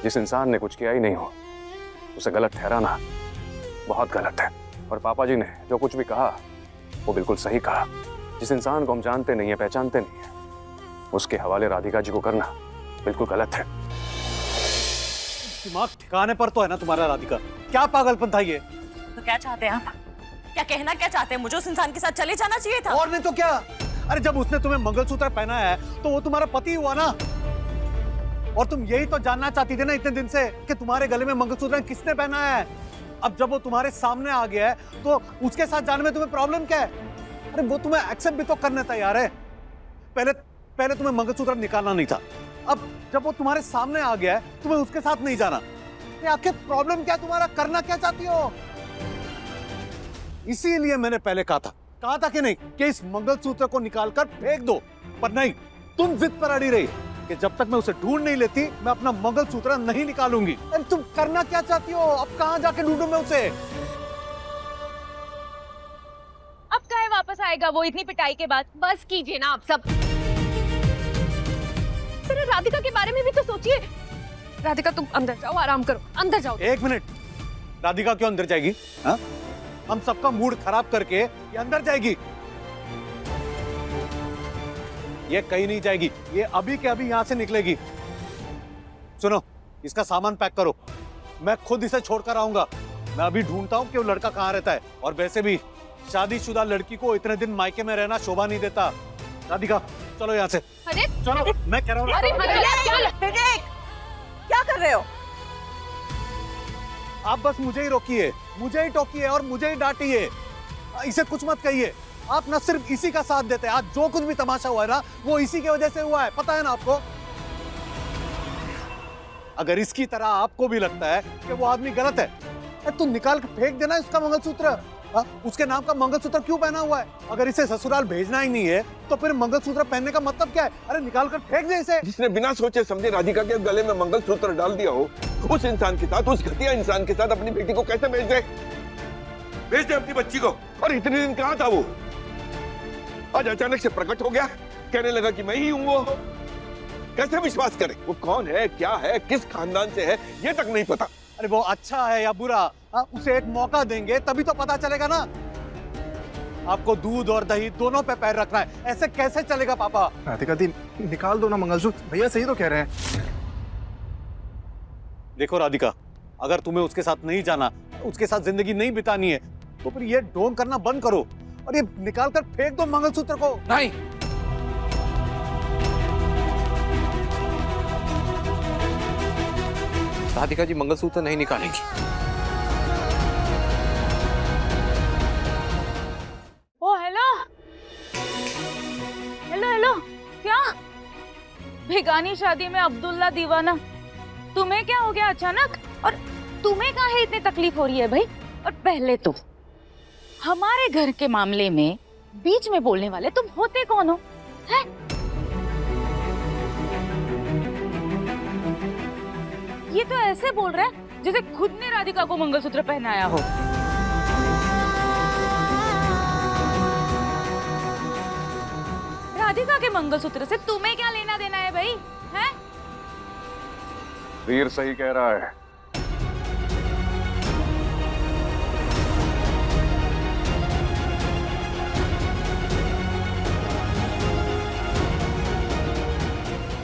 जिस इंसान ने कुछ किया ही नहीं हो उसे गलत ठहराना बहुत गलत है। और पापा जी ने जो कुछ भी कहा वो बिल्कुल सही कहा। जिस इंसान को हम जानते नहीं है, पहचानते नहीं है, उसके हवाले राधिका जी को करना बिल्कुल गलत है। दिमाग ठिकाने पर तो है ना तुम्हारा राधिका? क्या पागलपन था ये? तो क्या चाहते हैं आप? क्या कहना क्या चाहते हैं? मुझे उस इंसान के साथ चले जाना चाहिए था। और नहीं तो क्या? अरे जब उसने तुम्हें मंगलसूत्र पहना है तो वो तुम्हारा पति हुआ ना। और तुम यही तो जानना चाहती थी ना इतने दिन से कि तुम्हारे गले में मंगलसूत्र किसने पहना है। अब जब वो तुम्हारे सामने आ गया है तो उसके साथ जाने में तुम्हें प्रॉब्लम क्या है? अरे वो तुम्हें एक्सेप्ट भी तो करने तैयार है। पहले तुम्हें मंगलसूत्र निकालना नहीं था। अब जब वो तुम्हारे सामने आ गया है तुम्हें उसके साथ नहीं जाना। आखिर प्रॉब्लम क्या तुम्हारा? करना क्या चाहती हो? इसीलिए मैंने पहले कहा था कि नहीं कि इस मंगलसूत्र को निकालकर फेंक दो, पर नहीं, तुम जिद पर अड़ी रही कि जब तक मैं उसे ढूंढ नहीं लेती मैं अपना मंगलसूत्र नहीं निकालूंगी। अरे तुम करना क्या चाहती हो? अब कहां जाके ढूंढूं मैं उसे? अब काहे वापस आएगा वो इतनी पिटाई के बाद? बस कीजिए ना आप सब। जरा राधिका के बारे में भी तो सोचिए। राधिका तुम अंदर जाओ, आराम करो, अंदर जाओ। एक मिनट, राधिका क्यों अंदर जाएगी? हाँ? हम सबका मूड खराब करके ये अंदर जाएगी? ये कहीं नहीं जाएगी, ये अभी के अभी यहां से निकलेगी। सुनो, इसका सामान पैक करो, मैं खुद इसे छोड़कर आऊंगा। मैं अभी ढूंढता हूँ कि वो लड़का कहाँ रहता है। और वैसे भी शादीशुदा लड़की को इतने दिन मायके में रहना शोभा नहीं देता। राधिका चलो यहाँ से। अरे चलो, मैं कह रहा हूँ। अरे क्या कर रहे हो? आप बस मुझे ही रोकिए, मुझे ही टोकिए और मुझे ही डांटिए। इसे कुछ मत कहिए। आप न सिर्फ इसी का साथ देते हैं, आज जो कुछ भी तमाशा हुआ है ना वो इसी की वजह से हुआ है, पता है ना आपको? अगर इसकी तरह आपको भी लगता है कि वो आदमी गलत है तो निकाल के फेंक देना इसका मंगलसूत्र। उसके नाम का मंगलसूत्र क्यों पहना हुआ है? अगर इसे ससुराल भेजना ही नहीं है तो फिर मंगलसूत्र पहनने का मतलब क्या है? अरे निकाल कर फेंक दे इसे। जिसने बिना सोचे समझे राधिका के गले में मंगलसूत्र डाल दिया हो, उस इंसान के साथ, उस घटिया इंसान के साथ अपनी बेटी को कैसे भेज दे? भेज दे अपनी बच्ची को। और इतने दिन कहाँ था वो? आज अचानक से प्रकट हो गया, कहने लगा कि मैं ही हूं वो। कैसे विश्वास करें? वो कौन है, क्या है, किस खानदान से है, ये तक नहीं पता। अरे वो अच्छा है या बुरा, उसे एक मौका देंगे तभी तो पता चलेगा ना। आपको दूध और दही दोनों पे पैर रखना है, ऐसे कैसे चलेगा पापा? राधिका दी, निकाल दो ना मंगलसूत्र। भैया सही तो कह रहे हैं। देखो राधिका, अगर तुम्हें उसके साथ नहीं जाना, उसके साथ जिंदगी नहीं बितानी है तो फिर ये ढोंग करना बंद करो और ये निकाल कर फेंक दो मंगलसूत्र को। नहीं, राधिका जी मंगलसूत्र नहीं निकालेंगी। ओ हेलो हेलो हेलो, क्या बेगानी शादी में अब्दुल्ला दीवाना? तुम्हें क्या हो गया अचानक? और तुम्हें काहे इतनी तकलीफ हो रही है भाई? और पहले तो हमारे घर के मामले में बीच में बोलने वाले तुम होते कौन हो? है? ये तो ऐसे बोल रहा है जैसे खुद ने राधिका को मंगलसूत्र पहनाया हो। राधिका के मंगलसूत्र से तुम्हें क्या लेना देना है भाई? हैं? वीर सही कह रहा है।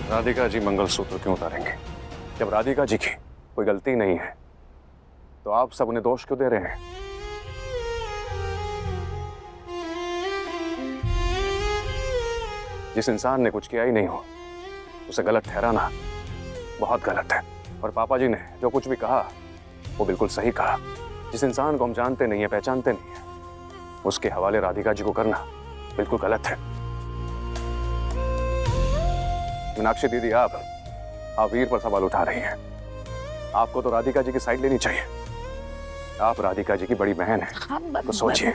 राधिका जी मंगलसूत्र क्यों उतारेंगे? जब राधिका जी की कोई गलती नहीं है तो आप सब उन्हें दोष क्यों दे रहे हैं? जिस इंसान ने कुछ किया ही नहीं हो उसे गलत ठहराना बहुत गलत है। और पापा जी ने जो कुछ भी कहा वो बिल्कुल सही कहा। जिस इंसान को हम जानते नहीं है, पहचानते नहीं है, उसके हवाले राधिका जी को करना बिल्कुल गलत है। मीनाक्षी दीदी, आप वीर पर सवाल उठा रही हैं। आपको तो राधिका जी की साइड लेनी चाहिए। आप राधिका जी की बड़ी बहन हैं, तो सोचिए।